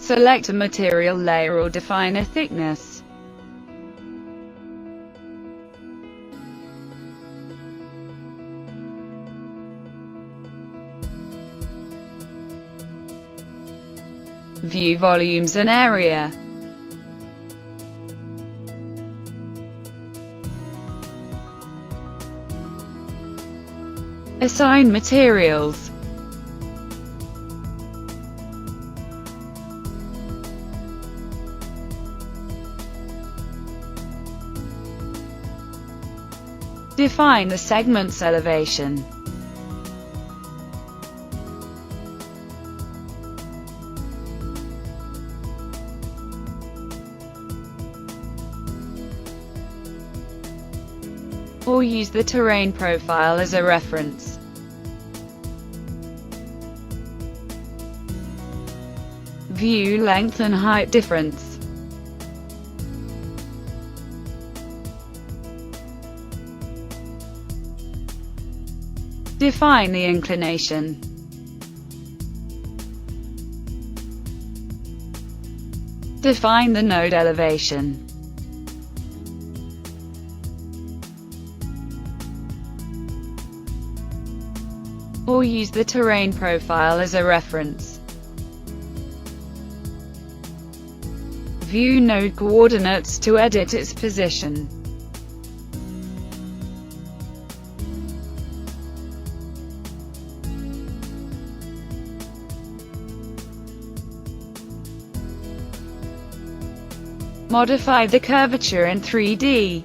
Select a material layer or define a thickness. View volumes and area. Assign materials. Define the segment's elevation. Or use the terrain profile as a reference. View length and height difference. Define the inclination. Define the node elevation. Or use the terrain profile as a reference. View node coordinates to edit its position. Modify the curvature in 3D.